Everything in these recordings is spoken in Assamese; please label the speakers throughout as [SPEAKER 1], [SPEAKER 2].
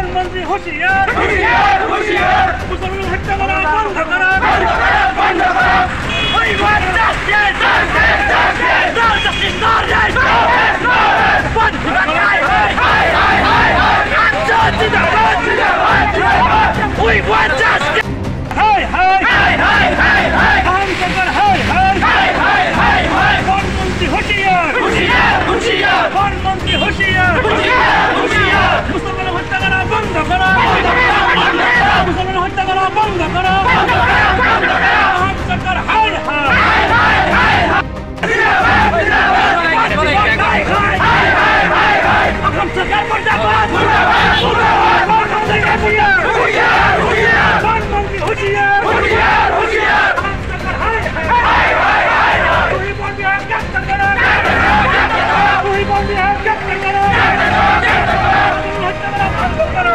[SPEAKER 1] প্রধানমন্ত্রী হুঁশিয়ার হুঁশিয়ার হুঁশিয়ার মুসলমান হত্যা করা বন্ধ করা বন্ধ করা We want justice! Justice! Justice! No justice! No right! No right! No right! One to the guy! We want justice! Hey! Hey! Hey! Hey! Hey! Hey! हम सरकार hey! Hey! Hey! Hey! Hey! Hey! प्रधानमंत्री হুঁশিয়ার হুঁশিয়ার হুঁশিয়ার প্রধানমন্ত্রী হুঁশিয়ার হুঁশিয়ার হুঁশিয়ার মুসলমান হত্যা করা বন্ধ করা মুসলমান হত্যা করা বন্ধ করা हम सरकार hey! Hey! हम सरकार मुर्दाबाद प्रधानमंत्री হুঁশিয়ার হুঁশিয়ার हम सरकार वही बोल दिया क्या करा वही बोल दिया क्या करा बंद करो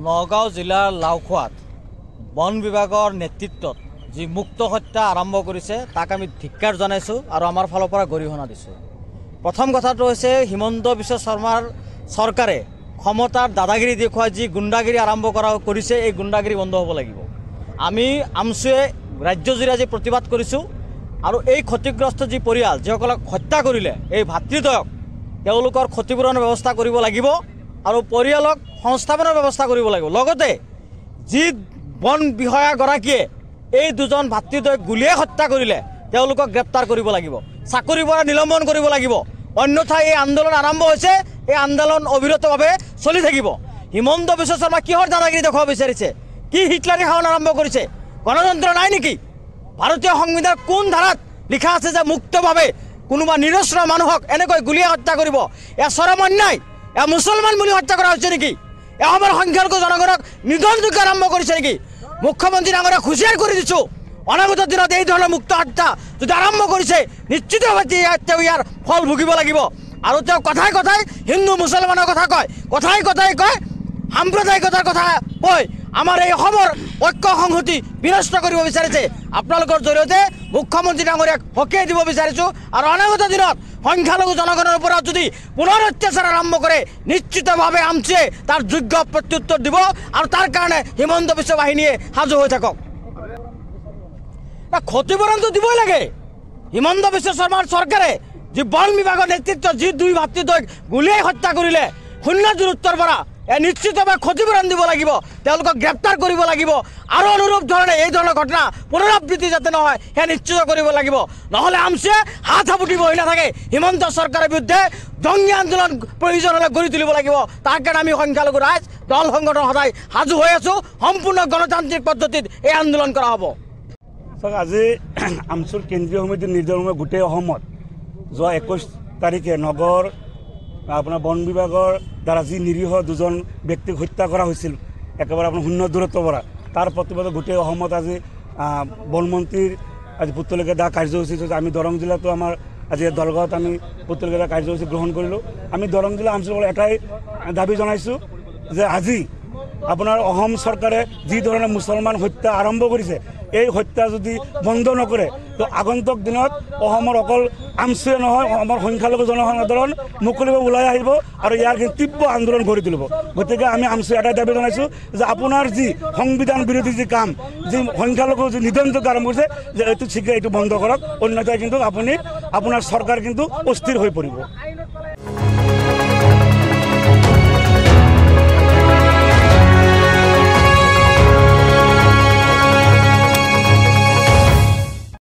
[SPEAKER 2] নগাঁও জিলাৰ লাওখোৱাত বন বিভাগৰ নেতৃত্বত যি মুক্ত হত্যা আৰম্ভ কৰিছে তাক আমি ধিক্কাৰ জনাইছোঁ আৰু আমাৰ ফালৰ পৰা গৰিহণা দিছোঁ। প্ৰথম কথাটো হৈছে হিমন্ত বিশ্ব শৰ্মাৰ চৰকাৰে ক্ষমতাৰ দাদাগিৰি দেখুৱাই যি গুণ্ডাগিৰি আৰম্ভ কৰিছে এই গুণ্ডাগিৰি বন্ধ হ'ব লাগিব। আমি আমছুৱে ৰাজ্যজুৰি আজি প্ৰতিবাদ কৰিছোঁ আৰু এই ক্ষতিগ্ৰস্ত যি পৰিয়াল যিসকলক হত্যা কৰিলে এই ভাতৃদ্বয়ক তেওঁলোকৰ ক্ষতিপূৰণৰ ব্যৱস্থা কৰিব লাগিব আৰু পৰিয়ালক সংস্থাপনৰ ব্যৱস্থা কৰিব লাগিব। লগতে যি বন বিষয়াগৰাকীয়ে এই দুজন ভাতৃদ্বয়ক গুলীয়ে হত্যা কৰিলে তেওঁলোকক গ্ৰেপ্তাৰ কৰিব লাগিব, চাকৰিৰ পৰা নিলম্বন কৰিব লাগিব। অন্যথা এই আন্দোলন আৰম্ভ হৈছে, এই আন্দোলন অবিৰতভাৱে চলি থাকিব। হিমন্ত বিশ্ব শৰ্মা কিহৰ দাদাগিৰি দেখুৱাব বিচাৰিছে? কি হিটলাৰী শাসন আৰম্ভ কৰিছে? গণতন্ত্ৰ নাই নেকি? ভাৰতীয় সংবিধানৰ কোন ধাৰাত লিখা আছে যে মুক্তভাৱে কোনোবা নিৰস্ত্ৰ মানুহক এনেকৈ গুলীয়ে হত্যা কৰিব? এয়া চৰম অন্যায়। এয়া মুছলমান বুলি হত্যা কৰা হৈছে নেকি? এয়া আমাৰ সংখ্যালঘু জনগণক নিধনযোগ্য আৰম্ভ কৰিছে নেকি? মুখ্যমন্ত্ৰী ডাঙৰীয়াক হুঁচিয়াৰ কৰি দিছোঁ, অনাগত দিনত এই ধৰণৰ মুক্ত হত্যা যদি আৰম্ভ কৰিছে নিশ্চিতভাৱে তেওঁ ইয়াৰ ফল ভুগিব লাগিব। আৰু তেওঁ কথাই কথাই হিন্দু মুছলমানৰ কথা কয়, কথাই কথাই কয় সাম্প্ৰদায়িকতাৰ কথা কয় আমাৰ এই অসমৰ ঐক্য সংহতি বিনষ্ট কৰিব বিচাৰিছে। আপোনালোকৰ জৰিয়তে মুখ্যমন্ত্ৰী ডাঙৰীয়াক সকীয়াই দিব বিচাৰিছোঁ আৰু অনাগত দিনত সংখ্যালঘু জনগণৰ ওপৰত যদি পুনৰ অত্যাচাৰ আৰম্ভ কৰে নিশ্চিতভাৱে আমছুৱে তাৰ যোগ্য প্ৰত্যুত্তৰ দিব আৰু তাৰ কাৰণে হিমন্ত বিশ্ব বাহিনীয়ে সাজু হৈ থাকক। ক্ষতিপূৰণটো দিবই লাগে। হিমন্ত বিশ্ব শৰ্মাৰ চৰকাৰে যি বন বিভাগৰ নেতৃত্বত যি দুই ভাতৃদ্বয়ক গুলীয়াই হত্যা কৰিলে 0 দূৰত্বৰ পৰা নিশ্চিতভাৱে ক্ষতিপূৰণ দিব লাগিব, তেওঁলোকক গ্ৰেপ্তাৰ কৰিব লাগিব আৰু অনুৰূপ ধৰণে এই ধৰণৰ ঘটনা পুনৰাবৃত্তি যাতে নহয় সেয়া নিশ্চিত কৰিব লাগিব। নহ'লে আমছুৱে হাত সাবটি বহি নাথাকে। হিমন্ত চৰকাৰৰ বিৰুদ্ধে জংগী আন্দোলন প্ৰয়োজন হ'লে গঢ়ি তুলিব লাগিব। তাৰ কাৰণে আমি সংখ্যালঘু ৰাইজ দল সংগঠন সদায় সাজু হৈ আছোঁ। সম্পূৰ্ণ গণতান্ত্ৰিক পদ্ধতিত এই আন্দোলন কৰা হ'ব।
[SPEAKER 3] আজি আমছুৰ কেন্দ্ৰীয় সমিতিৰ নিৰ্দেশমে গোটেই অসমত যোৱা 21 তাৰিখে নগৰ আপোনাৰ বন বিভাগৰ দ্বাৰা যি নিৰীহ দুজন ব্যক্তিক হত্যা কৰা হৈছিল একেবাৰে আপোনাৰ 0 দূৰত্বৰ পৰা, তাৰ প্ৰতিবাদত গোটেই অসমত আজি বনমন্ত্ৰীৰ আজি পুতলিকা দা কাৰ্যসূচী আমি দৰং জিলাতো আমাৰ আজি দলগাঁৱত আমি পুতলিকা দা কাৰ্যসূচী গ্ৰহণ কৰিলোঁ। আমি দৰং জিলা আমছুৰ এটাই দাবী জনাইছোঁ যে আজি আপোনাৰ অসম চৰকাৰে যি ধৰণে মুছলমান হত্যা আৰম্ভ কৰিছে এই হত্যা যদি বন্ধ নকৰে তো আগন্তুক দিনত অসমৰ অকল আমছুৱে নহয় অসমৰ সংখ্যালঘু জনসাধাৰণ মুকলিভাৱে ওলাই আহিব আৰু ইয়াৰ তীব্ৰ আন্দোলন গঢ়ি তুলিব। গতিকে আমি আমছুৱে এটাই দাবী জনাইছোঁ যে আপোনাৰ যি সংবিধান বিৰোধী যি কাম, যি সংখ্যালঘু যি নিধনযোগ্য আৰম্ভ কৰিছে যে এইটো শীঘ্ৰে এইটো বন্ধ কৰক, অন্যথাই কিন্তু আপোনাৰ চৰকাৰ কিন্তু অস্থিৰ হৈ পৰিব।